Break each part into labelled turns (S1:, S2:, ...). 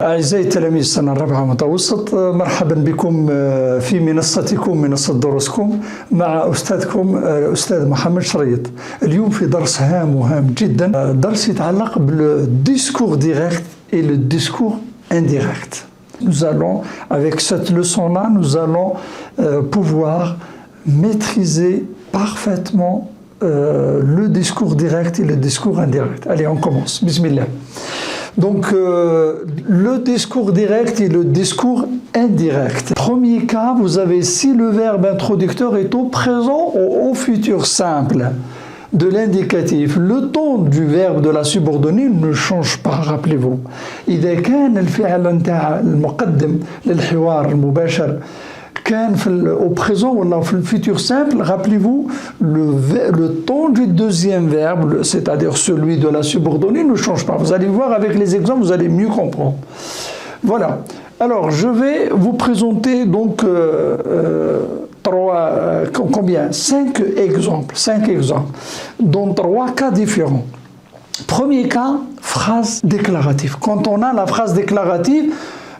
S1: أعزائي التلاميذ السنة الرابعة متوسط، مرحبا بكم في منصتكم منصة دروسكم مع أستاذكم الأستاذ محمد شريط. اليوم في درس هام وهام جدا، درس يتعلق بالدiscours direct et le discours indirect. Nous allons, avec cette leçon-là, nous allons pouvoir maîtriser parfaitement le discours direct et le discours indirect. Allez, on commence. Bismillah. Donc, le discours direct et le discours indirect. Premier cas, vous avez si le verbe introducteur est au présent ou au futur simple de l'indicatif. Le ton du verbe de la subordonnée ne change pas, rappelez-vous. إذا كان الفعل نتاع المقدم للحوار المباشر كان au présent ou dans le futur simple, rappelez-vous, le ton du deuxième verbe, c'est-à-dire celui de la subordonnée, ne change pas. Vous allez voir avec les exemples, vous allez mieux comprendre. Voilà. Alors, je vais vous présenter donc cinq exemples, dans trois cas différents. Premier cas, phrase déclarative. Quand on a la phrase déclarative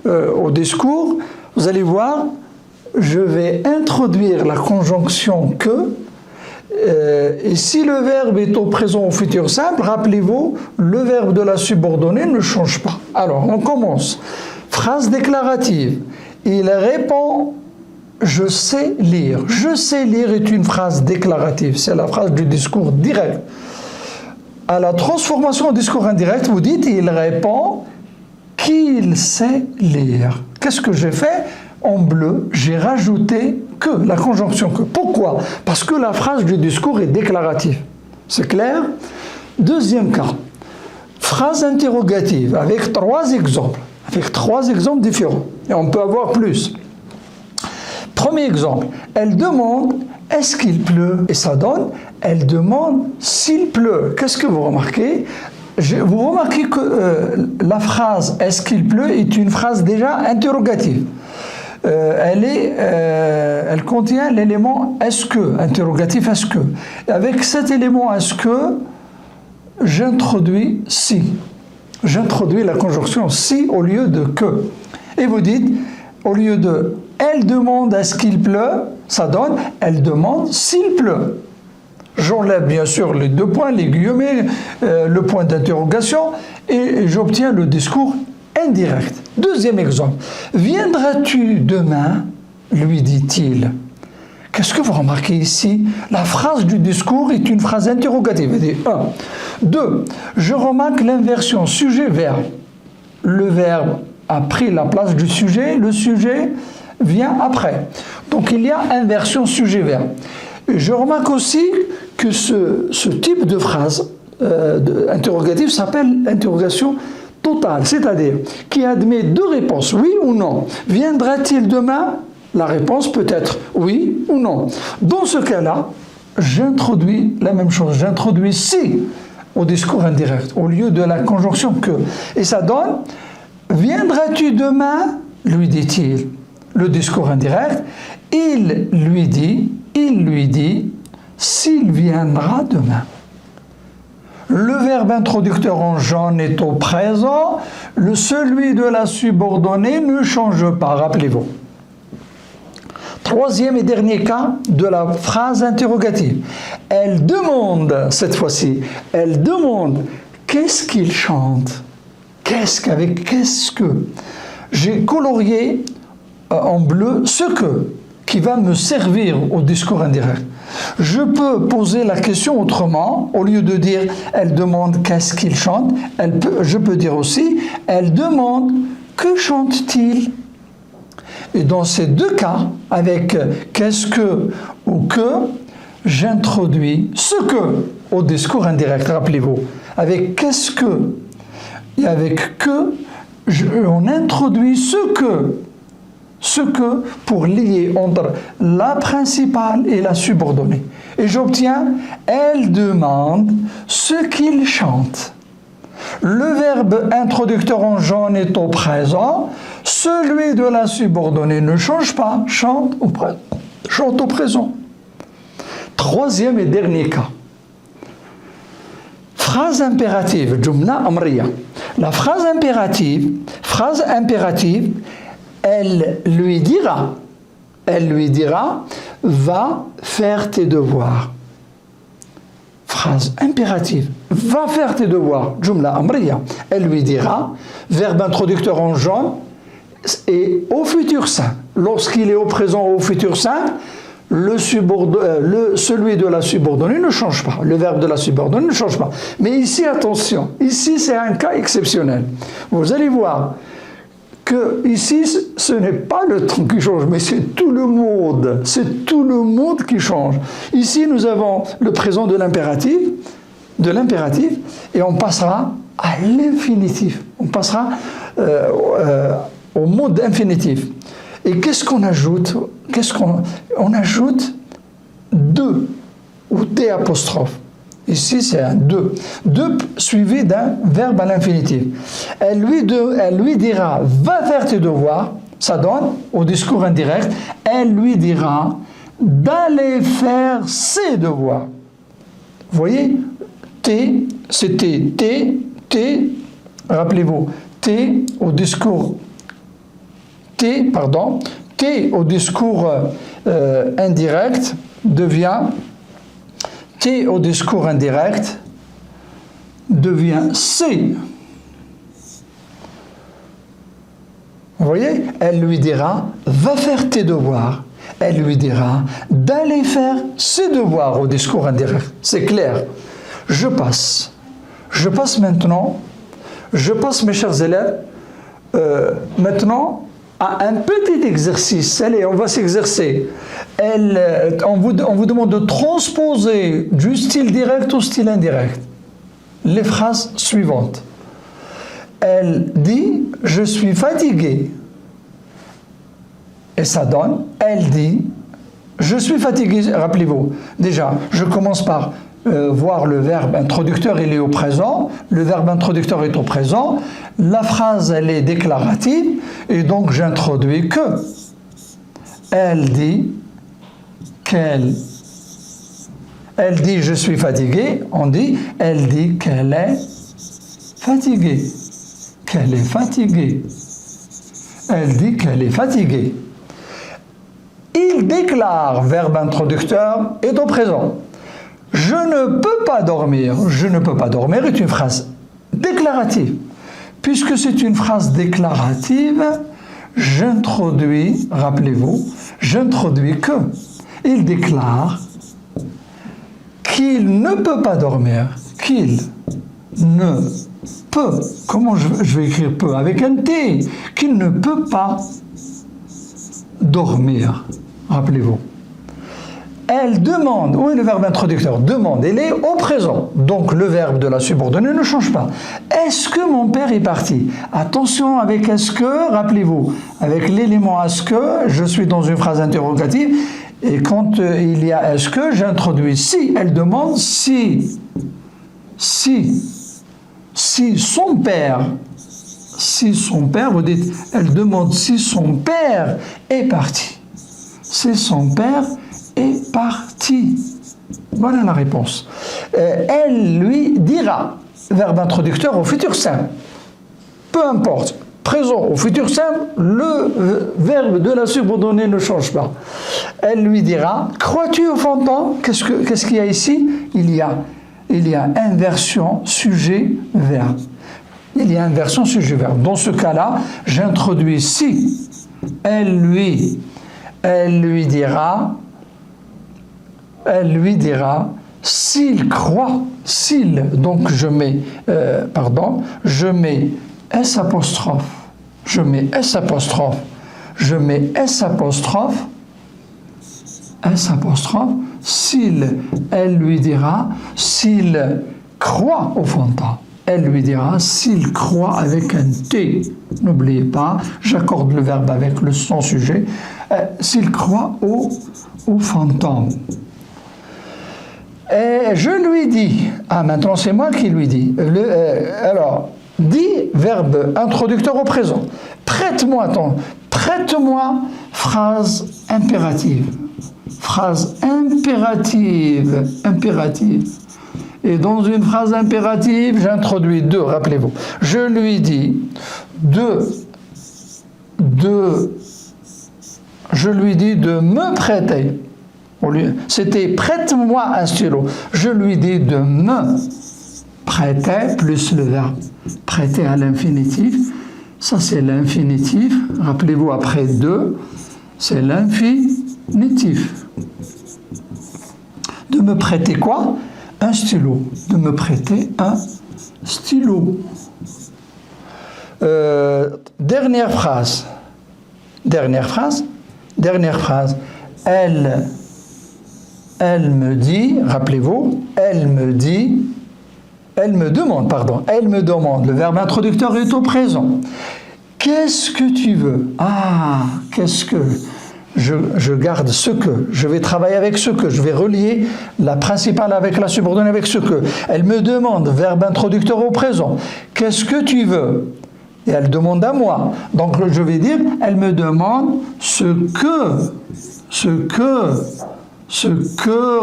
S1: au discours, vous allez voir, je vais introduire la conjonction que, et si le verbe est au présent ou au futur simple, rappelez-vous, le verbe de la subordonnée ne change pas. Alors, on commence. Phrase déclarative. Il répond « Je sais lire ». « Je sais lire » est une phrase déclarative. C'est la phrase du discours direct. À la transformation en discours indirect, vous dites « Il répond qu'il sait lire ». Qu'est-ce que j'ai fait ? En bleu, j'ai rajouté que, la conjonction que. Pourquoi? Parce que la phrase du discours est déclarative. C'est clair? Deuxième cas, phrase interrogative avec trois exemples différents. Et on peut avoir plus. Premier exemple, elle demande est-ce qu'il pleut? Et ça donne, elle demande s'il pleut. Qu'est-ce que vous remarquez? Vous remarquez que la phrase est-ce qu'il pleut est une phrase déjà interrogative. Elle contient l'élément est-ce que, interrogatif est-ce que. Et avec cet élément est-ce que, j'introduis si. J'introduis la conjonction si au lieu de que. Et vous dites, au lieu de elle demande est-ce qu'il pleut, ça donne elle demande s'il pleut. J'enlève bien sûr les deux points, les guillemets, le point d'interrogation et j'obtiens le discours indirect. Deuxième exemple. Viendras-tu demain? Lui dit-il. Qu'est-ce que vous remarquez ici? La phrase du discours est une phrase interrogative. Elle dit 1. 2. Je remarque l'inversion sujet-verbe. Le verbe a pris la place du sujet, le sujet vient après. Donc il y a inversion sujet-verbe. Je remarque aussi que ce type de phrase interrogative s'appelle interrogation totale, c'est-à-dire qui admet deux réponses, oui ou non. Viendra-t-il demain? La réponse peut être oui ou non. Dans ce cas-là, j'introduis la même chose, j'introduis si au discours indirect au lieu de la conjonction que. Et ça donne viendras-tu demain? Lui dit-il. Le discours indirect, il lui dit s'il viendra demain. Le verbe introducteur en jaune est au présent, celui de la subordonnée ne change pas, rappelez-vous. Troisième et dernier cas de la phrase interrogative. Elle demande, cette fois-ci, elle demande qu'est-ce qu'il chante? Qu'est-ce que? J'ai colorié en bleu ce que, qui va me servir au discours indirect. Je peux poser la question autrement, au lieu de dire elle demande qu'est-ce qu'il chante, je peux dire aussi elle demande que chante-t-il. Et dans ces deux cas, avec qu'est-ce que ou que, j'introduis ce que au discours indirect, rappelez-vous. Avec qu'est-ce que et avec que, on introduit ce que pour lier entre la principale et la subordonnée. Et j'obtiens elle demande ce qu'il chante. Le verbe introducteur en jaune est au présent, celui de la subordonnée ne change pas, chante au présent. Troisième et dernier cas. phrase impérative, jumla amriya. La phrase impérative, elle lui dira, va faire tes devoirs. Phrase impérative, va faire tes devoirs, jumla amriya. Elle lui dira, verbe introducteur en jaune, et au futur simple. Lorsqu'il est au présent ou au futur simple, celui de la subordonnée ne change pas. Le verbe de la subordonnée ne change pas. Mais ici, attention, ici c'est un cas exceptionnel. Vous allez voir que ici, ce n'est pas le temps qui change, mais c'est tout le monde. C'est tout le monde qui change. Ici, nous avons le présent de l'impératif, et on passera à l'infinitif. On passera au mode infinitif. Et qu'est-ce qu'on ajoute? On ajoute de ou des apostrophes. Ici, c'est un de. De suivi d'un verbe à l'infinitif. Elle lui dira, va faire tes devoirs. Ça donne au discours indirect. Elle lui dira d'aller faire ses devoirs. Vous voyez, c'était T, rappelez-vous, T au discours indirect devient C. Vous voyez, elle lui dira, va faire tes devoirs. Elle lui dira d'aller faire ses devoirs au discours indirect. C'est clair. Je passe maintenant, mes chers élèves, maintenant, à un petit exercice. Allez, on va s'exercer. On vous demande de transposer du style direct au style indirect les phrases suivantes. Elle dit « je suis fatiguée ». Et ça donne « elle dit « je suis fatiguée ». Rappelez-vous, déjà, je commence par voir le verbe introducteur, il est au présent. Le verbe introducteur est au présent. La phrase, elle est déclarative. Et donc, j'introduis que. Elle dit qu'elle. Elle dit je suis fatiguée. On dit, elle dit qu'elle est fatiguée. Qu'elle est fatiguée. Elle dit qu'elle est fatiguée. Il déclare, verbe introducteur, est au présent. Je ne peux pas dormir. Je ne peux pas dormir est une phrase déclarative. Puisque c'est une phrase déclarative, j'introduis, rappelez-vous, j'introduis que. Il déclare qu'il ne peut pas dormir. Qu'il ne peut. Comment je vais écrire peut? Avec un T. Qu'il ne peut pas dormir. Rappelez-vous. Elle demande, où est le verbe introducteur? Demande, elle est au présent. Donc le verbe de la subordonnée ne change pas. Est-ce que mon père est parti? Attention avec est-ce que, rappelez-vous, avec l'élément est-ce que, je suis dans une phrase interrogative, et quand il y a est-ce que, j'introduis si. Elle demande si son père, vous dites, elle demande si son père est parti. Si son père est parti. Voilà la réponse. Elle lui dira, verbe introducteur au futur simple. Peu importe, présent au futur simple, le verbe de la subordonnée ne change pas. Elle lui dira, crois-tu au fantôme? Qu'est-ce qu'il y a ici? Il y a inversion sujet-verbe. Il y a inversion sujet-verbe. Dans ce cas-là, j'introduis si. Elle lui dira, s'il croit, donc je mets S apostrophe, s'il, elle lui dira, s'il croit au fantôme. Elle lui dira s'il croit avec un T. N'oubliez pas, j'accorde le verbe avec le son sujet. S'il croit au fantôme. Et je lui dis, maintenant c'est moi qui lui dis. Alors, dit, verbe introducteur au présent. Prête-moi, phrase impérative. Phrase impérative. Et dans une phrase impérative, j'introduis de, rappelez-vous. Je lui dis je lui dis de me prêter. C'était prête-moi un stylo. Je lui dis de me prêter plus le verbe prêter à l'infinitif. Ça c'est l'infinitif. Rappelez-vous après de, c'est l'infinitif. De me prêter quoi? Un stylo. De me prêter un stylo. Dernière phrase. Elle me dit, rappelez-vous, elle me demande, le verbe introducteur est au présent. Qu'est-ce que tu veux? Ah, qu'est-ce que... Je garde ce que, je vais travailler avec ce que, je vais relier la principale avec la subordonnée avec ce que. Elle me demande, verbe introducteur au présent, qu'est-ce que tu veux? Et elle demande à moi. Donc je vais dire, elle me demande ce que,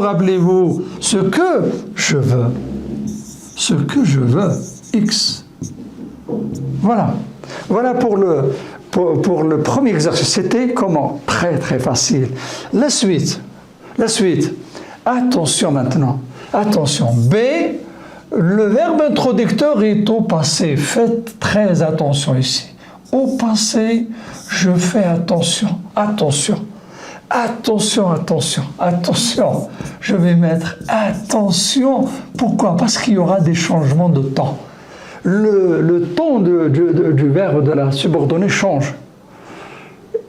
S1: rappelez-vous, ce que je veux. Ce que je veux, X. Voilà. Voilà pour le premier exercice. C'était comment? Très très facile. La suite. Attention maintenant. Attention. B, le verbe introducteur est au passé. Faites très attention ici. Au passé, je fais attention. Attention. Je vais mettre attention. Pourquoi? Parce qu'il y aura des changements de temps. Le temps du verbe de la subordonnée change.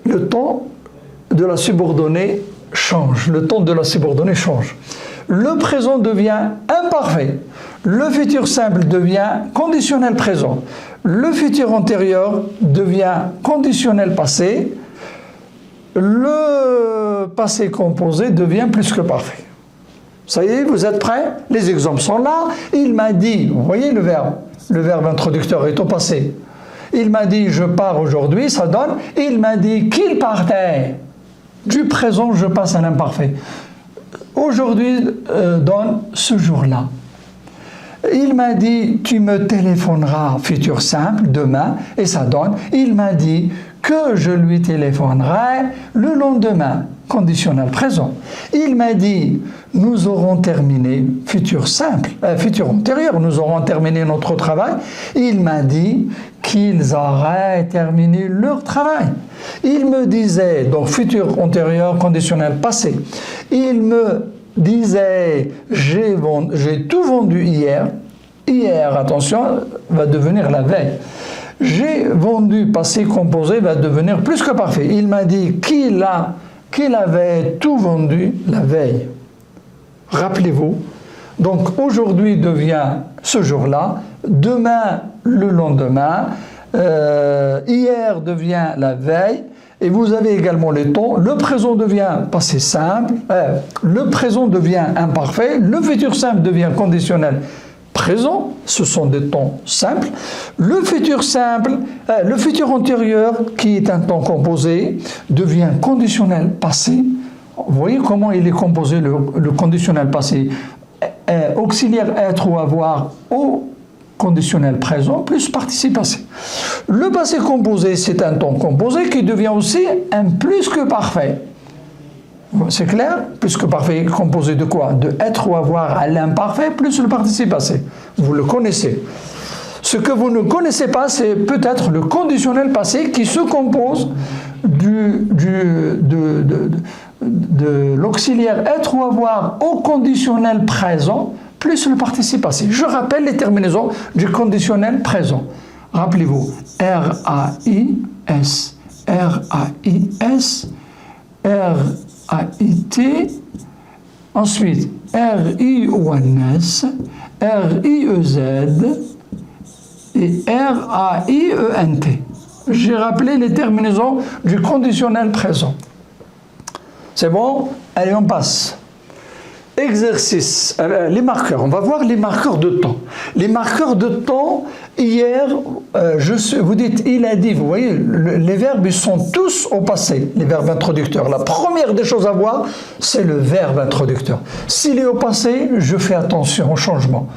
S1: Le temps de la subordonnée change. Le présent devient imparfait. Le futur simple devient conditionnel présent. Le futur antérieur devient conditionnel passé. Le passé composé devient plus que parfait. Ça y est, vous êtes prêts? Les exemples sont là. Il m'a dit, vous voyez le verbe introducteur est au passé. Il m'a dit je pars aujourd'hui, ça donne. Il m'a dit qu'il partait. Du présent, je passe à l'imparfait. Aujourd'hui donne ce jour-là. Il m'a dit tu me téléphoneras, futur simple, demain, et ça donne. Il m'a dit que je lui téléphonerai le lendemain, conditionnel présent. Il m'a dit nous aurons terminé, futur simple, futur antérieur, nous aurons terminé notre travail. Il m'a dit qu'ils auraient terminé leur travail. Il me disait, donc futur antérieur, conditionnel passé. Il me disait j'ai tout vendu hier. Hier, attention, va devenir la veille. J'ai vendu passé composé va devenir plus que parfait. Il m'a dit qu'il avait tout vendu la veille. Rappelez-vous. Donc aujourd'hui devient ce jour-là, demain le lendemain, hier devient la veille, et vous avez également les temps. Le présent devient passé simple, le présent devient imparfait, le futur simple devient conditionnel présent, ce sont des temps simples. Le futur simple, le futur antérieur, qui est un temps composé, devient conditionnel passé. Vous voyez comment il est composé le conditionnel passé? Auxiliaire être ou avoir au conditionnel présent plus participe passé. Le passé composé, c'est un temps composé qui devient aussi un plus que parfait. C'est clair? Plus que parfait, composé de quoi? De être ou avoir à l'imparfait plus le participe passé. Vous le connaissez. Ce que vous ne connaissez pas, c'est peut-être le conditionnel passé qui se compose de l'auxiliaire être ou avoir au conditionnel présent plus le participe passé. Je rappelle les terminaisons du conditionnel présent. Rappelez-vous, R-A-I-S, R-A-I-S, R-A-I-T, ensuite R-I-O-N-S, R-I-E-Z et R-A-I-E-N-T. J'ai rappelé les terminaisons du conditionnel présent. C'est bon? Allez, on passe. exercice, les marqueurs. On va voir les marqueurs de temps. Les marqueurs de temps, hier, vous dites il a dit, vous voyez, les verbes ils sont tous au passé, les verbes introducteurs. La première des choses à voir, c'est le verbe introducteur. S'il est au passé, je fais attention au changement.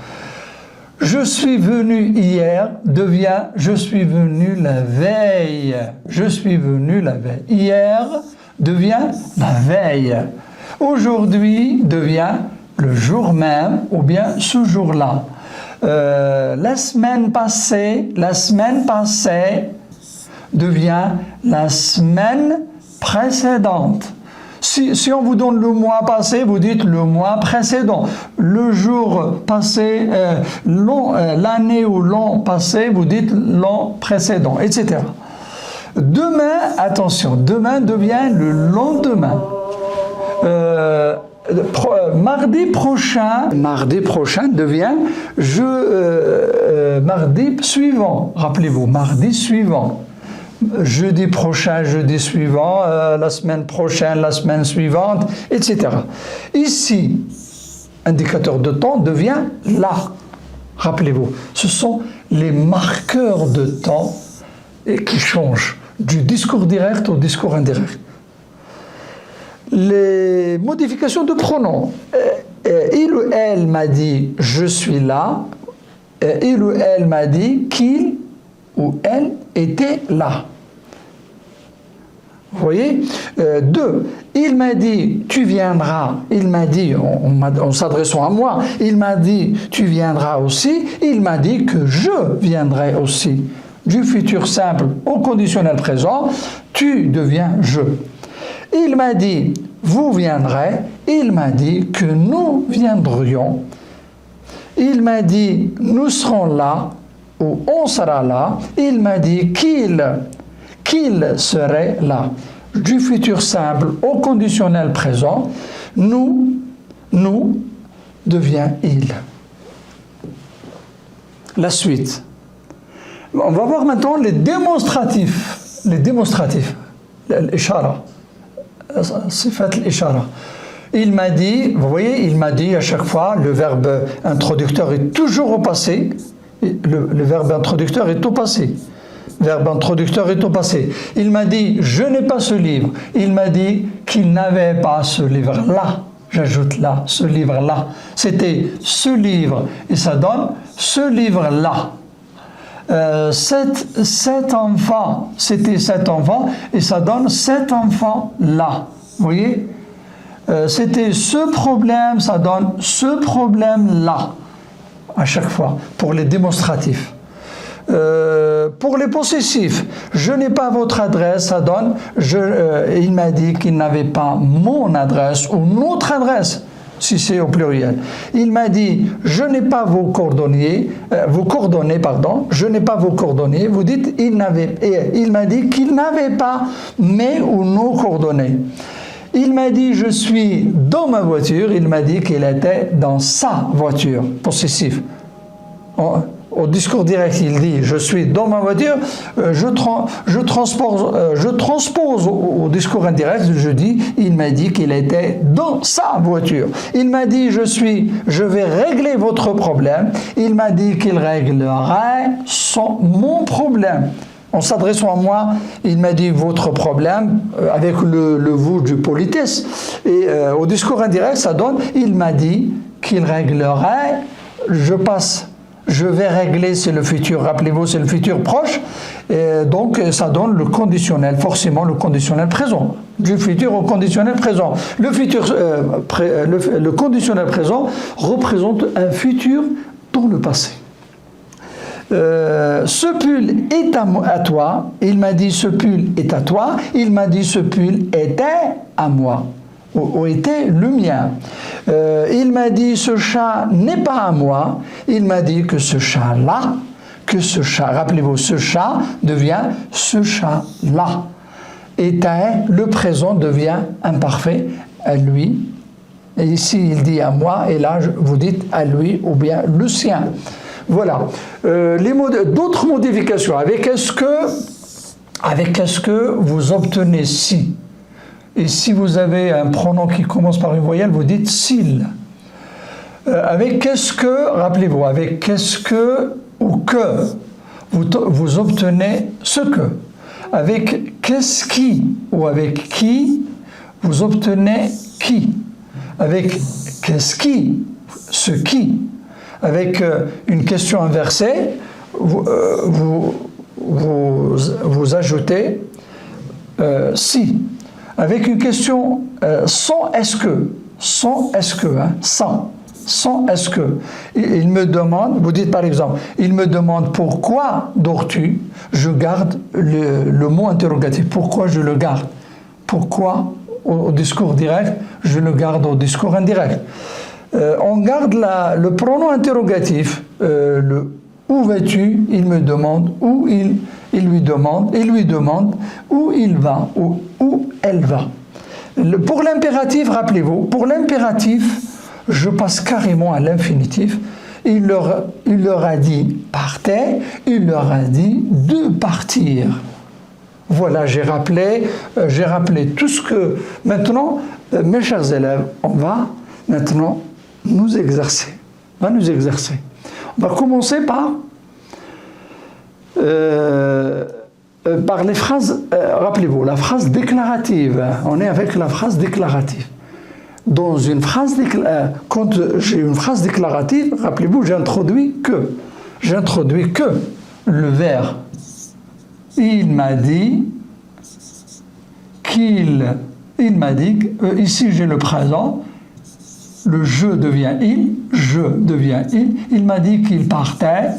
S1: Je suis venu hier devient je suis venu la veille. Je suis venu la veille. Hier devient la veille. Aujourd'hui devient le jour même ou bien ce jour-là. La semaine passée devient la semaine précédente. Si on vous donne le mois passé, vous dites le mois précédent. Le jour passé, l'année ou l'an passé, vous dites l'an précédent, etc. Demain, attention, demain devient le lendemain. Mardi prochain devient mardi suivant. Rappelez-vous, mardi suivant. Jeudi prochain, jeudi suivant, la semaine prochaine, la semaine suivante, etc. Ici, indicateur de temps devient là. Rappelez-vous, ce sont les marqueurs de temps qui changent du discours direct au discours indirect. Les modifications de pronoms. Il ou elle m'a dit je suis là. Il ou elle m'a dit qu'il ou elle était là. Vous voyez, 2. Il m'a dit tu viendras. Il m'a dit, en s'adressant à moi, il m'a dit tu viendras aussi. Il m'a dit que je viendrai aussi. Du futur simple au conditionnel présent, tu deviens je. Il m'a dit vous viendrez. Il m'a dit que nous viendrions. Il m'a dit nous serons là ou on sera là. Il m'a dit qu'il serait là. Du futur simple au conditionnel présent, nous devient il. La suite. On va voir maintenant les démonstratifs. L'ishara. Sifat l'ishara. Il m'a dit, vous voyez, il m'a dit à chaque fois, le verbe introducteur est toujours au passé. Le verbe introducteur est au passé. Verbe introducteur est au passé. Il m'a dit, je n'ai pas ce livre. Il m'a dit qu'il n'avait pas ce livre-là. J'ajoute là, ce livre-là. C'était ce livre. Et ça donne ce livre-là. Cet enfant, c'était cet enfant. Et ça donne cet enfant-là. Vous voyez? C'était ce problème, ça donne ce problème-là. À chaque fois, pour les démonstratifs. Pour les possessifs, je n'ai pas votre adresse, ça donne, il m'a dit qu'il n'avait pas mon adresse ou notre adresse, si c'est au pluriel. Il m'a dit, je n'ai pas vos coordonnées, je n'ai pas vos coordonnées, vous dites, il m'a dit qu'il n'avait pas mes ou nos coordonnées. Il m'a dit, je suis dans ma voiture, il m'a dit qu'il était dans sa voiture, possessif. Au discours direct, il dit « je suis dans ma voiture », je transpose au discours indirect, je dis « il m'a dit qu'il était dans sa voiture ». Il m'a dit « je vais régler votre problème ». Il m'a dit qu'il réglerait mon problème. En s'adressant à moi, il m'a dit « votre problème » avec le vous du politesse. Et au discours indirect, ça donne « il m'a dit qu'il réglerait », je vais régler, c'est le futur, rappelez-vous, c'est le futur proche, et donc ça donne le conditionnel, forcément le conditionnel présent, du futur au conditionnel présent. Le conditionnel présent représente un futur dans le passé. Ce pull est à toi, il m'a dit ce pull est à toi, il m'a dit ce pull était à moi. Ou était le mien. Il m'a dit ce chat n'est pas à moi. Il m'a dit que ce chat-là, rappelez-vous, ce chat devient ce chat-là. Et le présent devient imparfait à lui. Et ici, il dit à moi, et là, vous dites à lui ou bien le sien. Voilà. D'autres modifications. Avec est-ce que vous obtenez si. Et si vous avez un pronom qui commence par une voyelle, vous dites s'il. Avec qu'est-ce que, rappelez-vous, avec qu'est-ce que ou que, vous obtenez ce que. Avec qu'est-ce qui ou avec qui, vous obtenez qui. Avec qu'est-ce qui, ce qui. Avec une question inversée, vous ajoutez si. Avec une question sans est-ce que, hein, sans est-ce que. Il me demande, vous dites par exemple, il me demande pourquoi dors-tu, je garde le mot interrogatif. Pourquoi je le garde? Pourquoi au discours direct, je le garde au discours indirect. On garde le pronom interrogatif, le où vas-tu, il me demande, où il lui demande où il va, où elle va. Pour l'impératif, rappelez-vous, pour l'impératif, je passe carrément à l'infinitif. Il leur a dit partez, il leur a dit de partir. Voilà, j'ai rappelé tout ce que... Maintenant, mes chers élèves, on va maintenant nous exercer. On va commencer par les phrases, rappelez-vous, la phrase déclarative. On est avec la phrase déclarative. Dans une phrase quand j'ai une phrase déclarative, rappelez-vous, j'introduis que le verbe. Il m'a dit il m'a dit, ici j'ai le présent, le je devient il m'a dit qu'il partait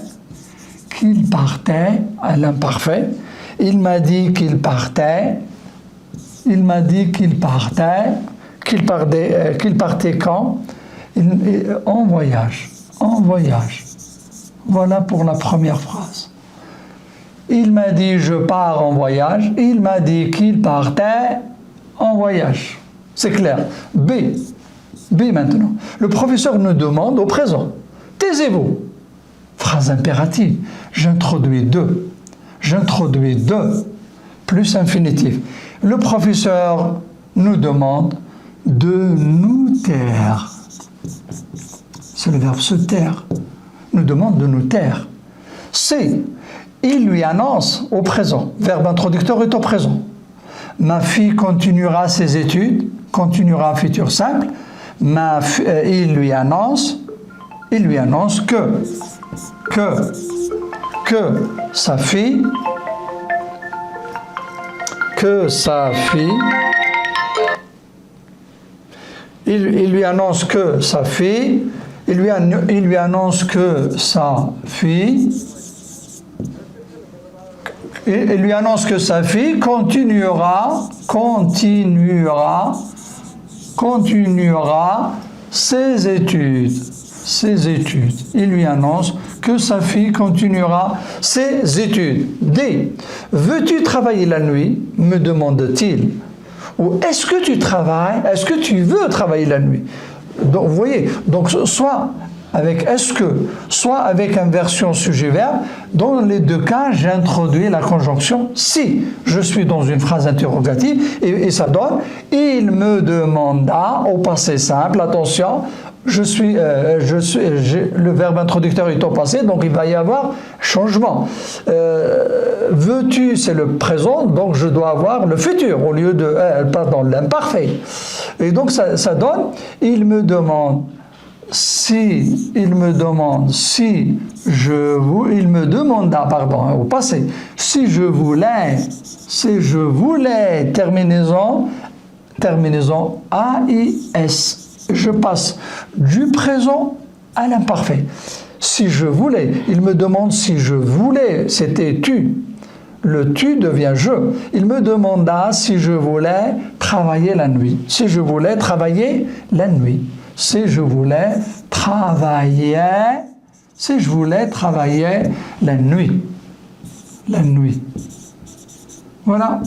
S1: à l'imparfait, il m'a dit qu'il partait quand, en voyage. Voilà pour la première phrase. Il m'a dit je pars en voyage, il m'a dit qu'il partait en voyage. C'est clair. B maintenant. Le professeur nous demande au présent. Taisez-vous. Phrase impérative. J'introduis de plus infinitif. Le professeur nous demande de nous taire. C'est le verbe se taire. Nous demande de nous taire. C. Il lui annonce au présent. Verbe introducteur est au présent. Ma fille continuera ses études. Continuera futur simple. Il lui annonce que sa fille il lui annonce que sa fille continuera ses études. Il lui annonce que sa fille continuera ses études. D. Veux-tu travailler la nuit? Me demande-t-il. Ou est-ce que tu travailles? Est-ce que tu veux travailler la nuit? Donc, vous voyez, donc soit avec est-ce que, soit avec inversion sujet-verbe. Dans les deux cas, j'introduis la conjonction si. Je suis dans une phrase interrogative et ça donne il me demanda au passé simple. Attention, le verbe introducteur est au passé, donc il va y avoir changement. Veux-tu, c'est le présent, donc je dois avoir le futur au lieu de l'imparfait. Et donc ça donne il me demanda au passé, si je voulais, terminaison AIS. Je passe du présent à l'imparfait. Si je voulais, il me demande si je voulais, c'était tu. Le tu devient je. Il me demanda si je voulais travailler la nuit. Si je voulais travailler la nuit. Si je voulais travailler la nuit. La nuit. Voilà.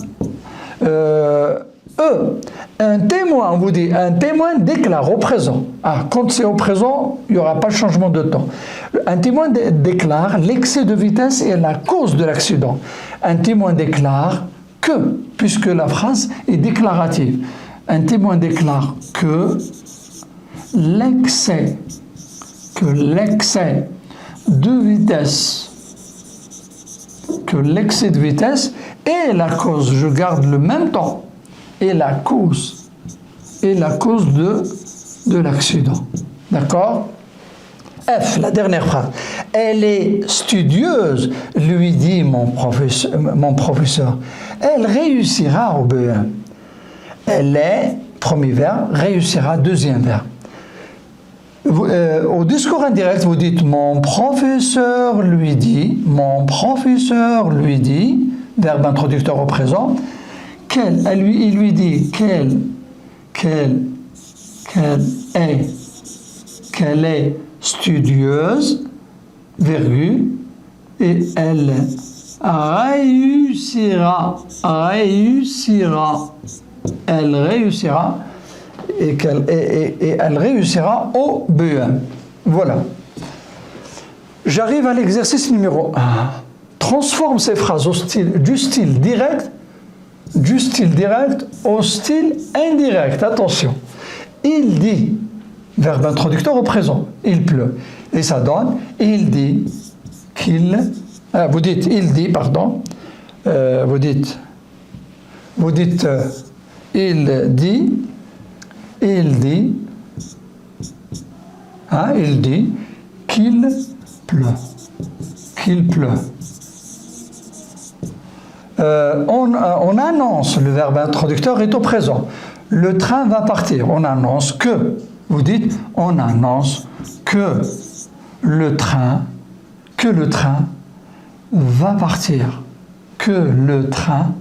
S1: Un témoin, on vous dit, un témoin déclare au présent. Quand c'est au présent, il n'y aura pas de changement de temps. Un témoin déclare l'excès de vitesse est la cause de l'accident. Un témoin déclare que, puisque la phrase est déclarative. Un témoin déclare que l'excès que l'excès de vitesse, que l'excès de vitesse est la cause, je garde le même temps, est la cause de l'accident. D'accord? F, la dernière phrase. Elle est studieuse, lui dit mon professeur. Elle réussira au BEM. Elle est, premier verbe, réussira, deuxième verbe. Au discours indirect, vous dites mon professeur lui dit, verbe introducteur au présent, il lui dit qu'elle est studieuse, virgule, et elle réussira, elle réussira, et elle réussira au BEM. Voilà. J'arrive à l'exercice numéro 1. Transforme ces phrases du style direct au style indirect. Attention. Il dit, verbe introducteur au présent, il pleut. Et ça donne, il dit qu'il... vous dites, il dit, pardon. Vous dites, il dit qu'il pleut. On annonce, le verbe introducteur est au présent. Le train va partir. On annonce que. Vous dites, on annonce que le train va partir. Que le train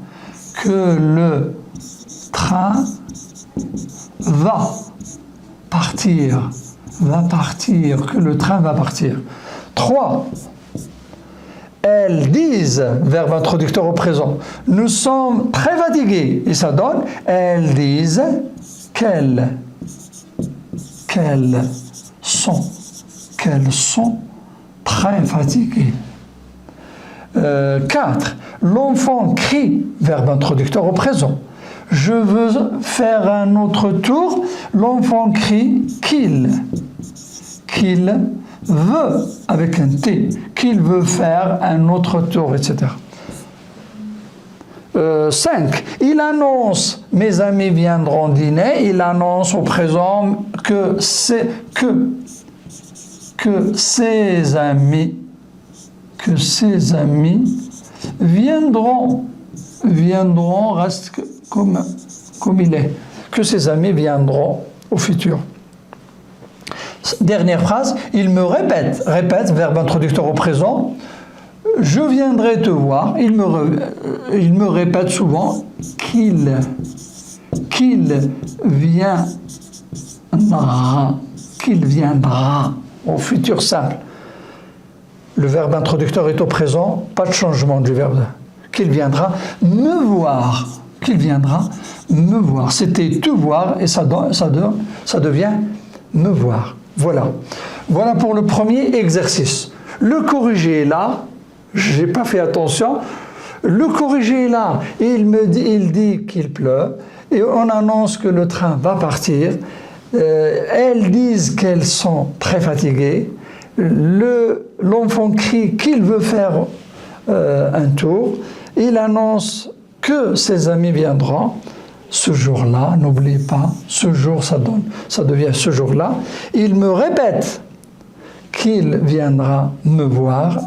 S1: va partir, que le train va partir. 3. Elles disent, verbe introducteur au présent, nous sommes très fatigués. Et ça donne, elles disent qu'elles sont très fatiguées. 4. L'enfant crie, verbe introducteur au présent. Je veux faire un autre tour. L'enfant crie qu'il veut, avec un T, qu'il veut faire un autre tour, etc. 5. Il annonce, mes amis viendront dîner. Il annonce au présent que ses amis viendront, reste comme il est, que ses amis viendront au futur. Dernière phrase, il me répète, verbe introducteur au présent, je viendrai te voir, il me répète souvent qu'il viendra au futur simple. Le verbe introducteur est au présent, pas de changement du verbe. Qu'il viendra me voir. C'était te voir et ça devient me voir. Voilà pour le premier exercice. Le corrigé est là, j'ai pas fait attention. Le corrigé est là, il dit qu'il pleut et on annonce que le train va partir. Elles disent qu'elles sont très fatiguées. L'enfant crie qu'il veut faire un tour. Il annonce que ses amis viendront ce jour-là. N'oubliez pas, ce jour, ça devient ce jour-là. Il me répète qu'il viendra me voir.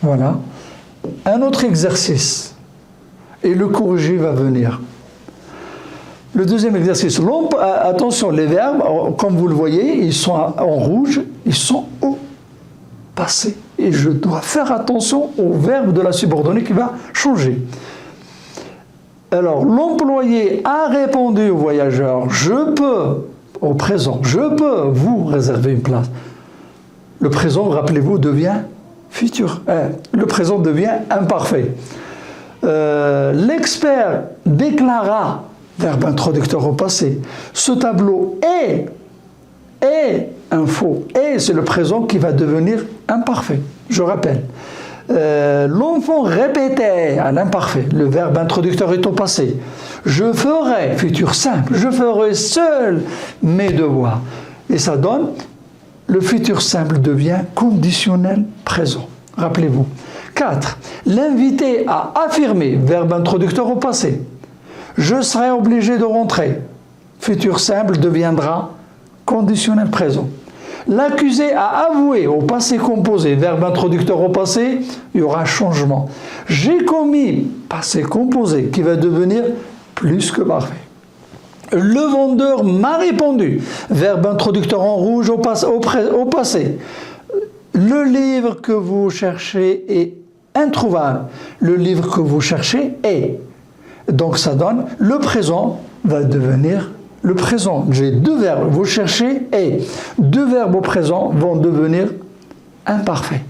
S1: Voilà. Un autre exercice. Et le corrigé va venir. Le deuxième exercice. Attention, les verbes, comme vous le voyez, ils sont en rouge, ils sont au passé. Et je dois faire attention au verbe de la subordonnée qui va changer. Alors, l'employé a répondu au voyageur, je peux, au présent, je peux vous réserver une place. Le présent, rappelez-vous, devient futur. Le présent devient imparfait. L'expert déclara, verbe introducteur au passé, ce tableau est un faux. Et c'est le présent qui va devenir imparfait. Je rappelle. L'enfant répétait à l'imparfait. Le verbe introducteur est au passé. Je ferai, futur simple, je ferai seul mes devoirs. Et ça donne, le futur simple devient conditionnel présent. Rappelez-vous. 4. L'invité a affirmé, verbe introducteur au passé. Je serai obligé de rentrer. Futur simple deviendra conditionnel présent. L'accusé a avoué au passé composé, verbe introducteur au passé, il y aura changement. J'ai commis, passé composé, qui va devenir plus que parfait. Le vendeur m'a répondu, verbe introducteur en rouge au passé. Le livre que vous cherchez est introuvable. Le livre que vous cherchez est. Donc ça donne, le présent va devenir le présent. J'ai deux verbes, vous cherchez et. Deux verbes au présent vont devenir imparfaits.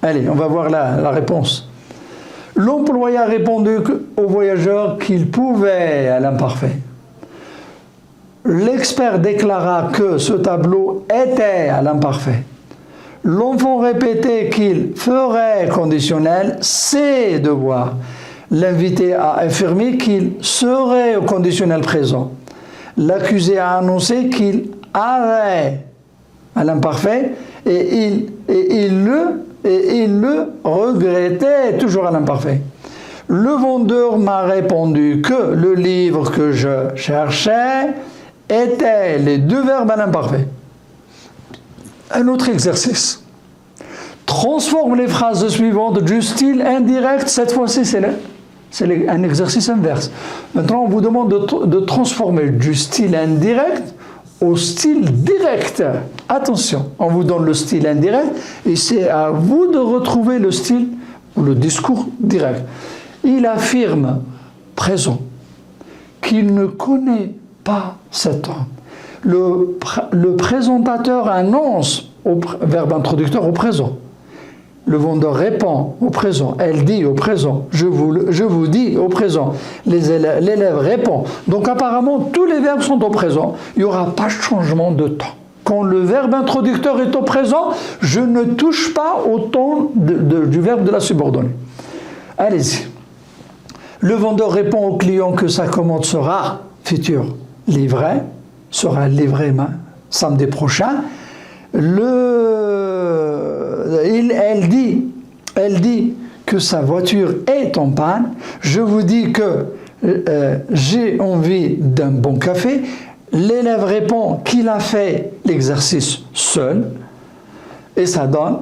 S1: Allez, on va voir la réponse. L'employé a répondu au voyageur qu'il pouvait à l'imparfait. L'expert déclara que ce tableau était à l'imparfait. L'enfant répétait qu'il ferait conditionnel ses devoirs. L'invité a affirmé qu'il serait au conditionnel présent. L'accusé a annoncé qu'il avait à l'imparfait et il le regrettait toujours à l'imparfait. Le vendeur m'a répondu que le livre que je cherchais était les deux verbes à l'imparfait. Un autre exercice. Transforme les phrases suivantes du style indirect. Cette fois-ci, c'est un exercice inverse. Maintenant, on vous demande de transformer du style indirect au style direct. Attention, on vous donne le style indirect et c'est à vous de retrouver le style ou le discours direct. Il affirme, présent, qu'il ne connaît pas cet homme. Le présentateur annonce au verbe introducteur au présent. Le vendeur répond au présent. Elle dit au présent. Je vous dis au présent. L'élève répond. Donc apparemment, tous les verbes sont au présent. Il n'y aura pas de changement de temps. Quand le verbe introducteur est au présent, je ne touche pas au temps du verbe de la subordonnée. Allez-y. Le vendeur répond au client que sa commande sera future livrée, sera livrée samedi prochain. Elle dit que sa voiture est en panne. Je vous dis que j'ai envie d'un bon café. L'élève répond qu'il a fait l'exercice seul. Et ça donne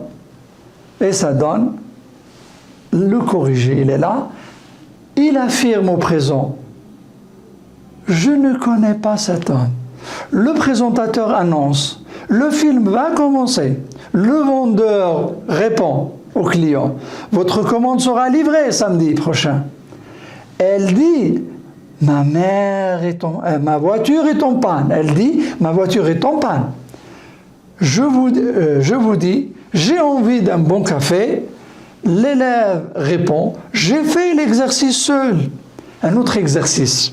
S1: le corrigé, il est là. Il affirme au présent, je ne connais pas cet homme. Le présentateur annonce, le film va commencer. Le vendeur répond au client, votre commande sera livrée samedi prochain. Elle dit, ma voiture est en panne. Elle dit, ma voiture est en panne. Je vous dis, j'ai envie d'un bon café. L'élève répond, j'ai fait l'exercice seul. Un autre exercice.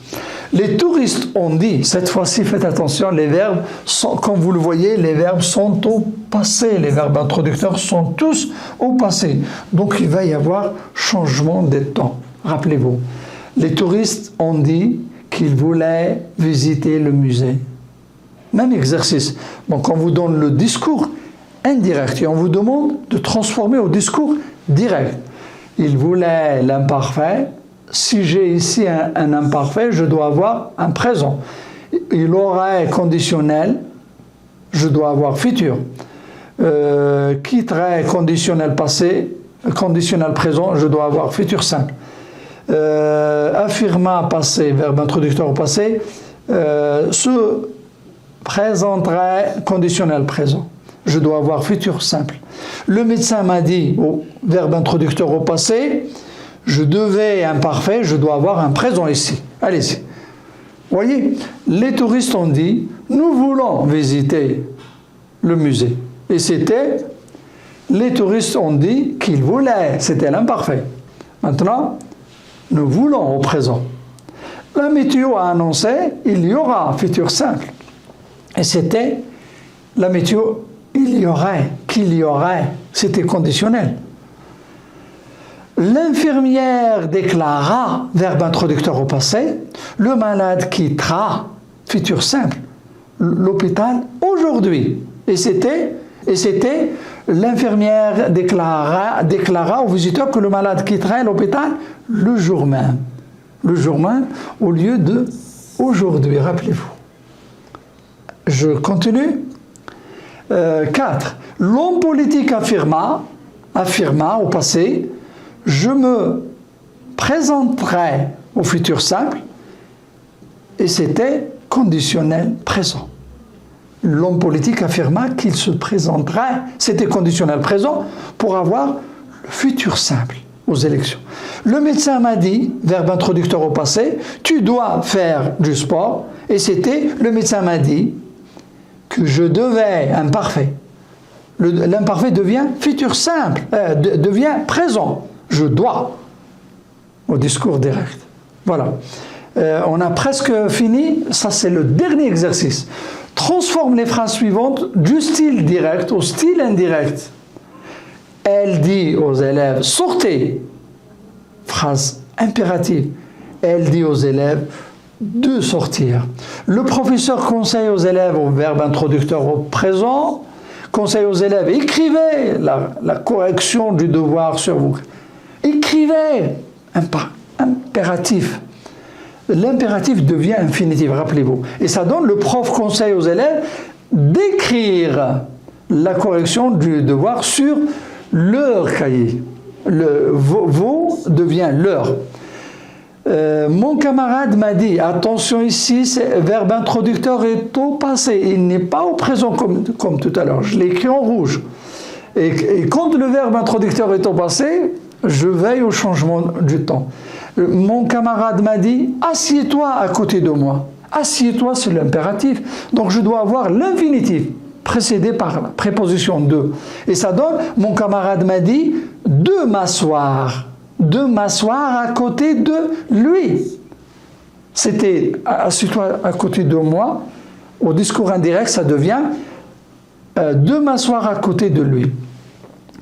S1: Les touristes ont dit, cette fois-ci faites attention, les verbes sont, comme vous le voyez, les verbes sont au passé. Les verbes introducteurs sont tous au passé. Donc il va y avoir changement de temps. Rappelez-vous, les touristes ont dit qu'ils voulaient visiter le musée. Même exercice. Donc on vous donne le discours indirect et on vous demande de transformer au discours direct. Il voulait l'imparfait. Si j'ai ici un imparfait, je dois avoir un présent. Il aurait conditionnel, je dois avoir futur. Quitterait conditionnel passé, conditionnel présent, je dois avoir futur simple. Affirma passé, verbe introducteur au passé, se présenterait conditionnel présent. Je dois avoir futur simple. Le médecin m'a dit, au verbe introducteur au passé, je devais imparfait, je dois avoir un présent ici. Allez-y. Voyez, les touristes ont dit, nous voulons visiter le musée. Et c'était, les touristes ont dit qu'ils voulaient, c'était l'imparfait. Maintenant, nous voulons au présent. La météo a annoncé, il y aura futur simple. Et c'était, la météo, il y aurait, qu'il y aurait, c'était conditionnel. L'infirmière déclara, verbe introducteur au passé, le malade quittera, futur simple, l'hôpital aujourd'hui. Et c'était, Et c'était l'infirmière déclara au visiteur que le malade quitterait l'hôpital le jour même. Le jour même au lieu de aujourd'hui, rappelez-vous. Je continue. 4. L'homme politique affirma au passé, je me présenterai au futur simple, et c'était conditionnel présent. L'homme politique affirma qu'il se présenterait, c'était conditionnel présent, pour avoir le futur simple aux élections. Le médecin m'a dit, verbe introducteur au passé, tu dois faire du sport, et c'était, le médecin m'a dit que je devais, imparfait. L'imparfait devient futur simple, devient présent. Je dois, au discours direct. Voilà. On a presque fini, ça c'est le dernier exercice. Transforme les phrases suivantes du style direct au style indirect. Elle dit aux élèves, sortez. Phrase impérative. Elle dit aux élèves de sortir. Le professeur conseille aux élèves, au verbe introducteur au présent, conseille aux élèves, écrivez la correction du devoir sur vous. Écrivez. Impératif. L'impératif devient infinitif, rappelez-vous. Et ça donne, le prof conseille aux élèves d'écrire la correction du devoir sur leur cahier. Vos devient leur. Mon camarade m'a dit, attention ici, c'est verbe introducteur est au passé, il n'est pas au présent comme tout à l'heure, je l'ai écrit en rouge. Et quand le verbe introducteur est au passé, je veille au changement du temps. Mon camarade m'a dit, assieds-toi à côté de moi. Assieds-toi, c'est l'impératif. Donc je dois avoir l'infinitif, précédé par la préposition de. Et ça donne, mon camarade m'a dit, de m'asseoir. De m'asseoir à côté de lui. C'était, assieds-toi à côté de moi. Au discours indirect, ça devient, de m'asseoir à côté de lui.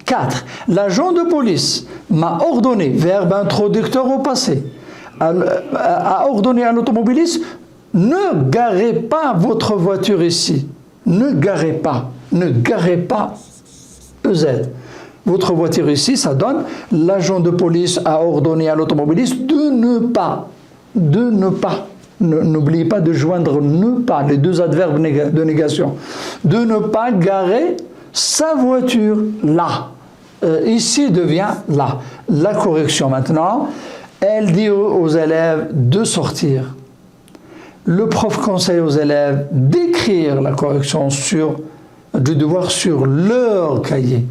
S1: 4. L'agent de police m'a ordonné, verbe introducteur au passé, a ordonné à l'automobiliste, ne garez pas votre voiture ici. Ne garez pas EZ. Votre voiture ici, ça donne, l'agent de police a ordonné à l'automobiliste de ne pas. N'oubliez pas de joindre ne pas, les deux adverbes de négation. De ne pas garer sa voiture là. Ici devient là. La correction maintenant, elle dit aux élèves de sortir. Le prof conseille aux élèves d'écrire la correction du devoir sur leur cahier.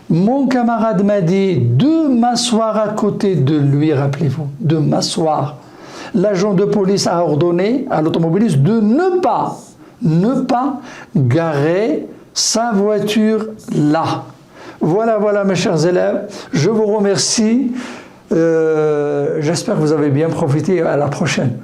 S1: Mon camarade m'a dit de m'asseoir à côté de lui, rappelez-vous, de m'asseoir. L'agent de police a ordonné à l'automobiliste de ne pas garer sa voiture là. Voilà mes chers élèves, je vous remercie, j'espère que vous avez bien profité, à la prochaine.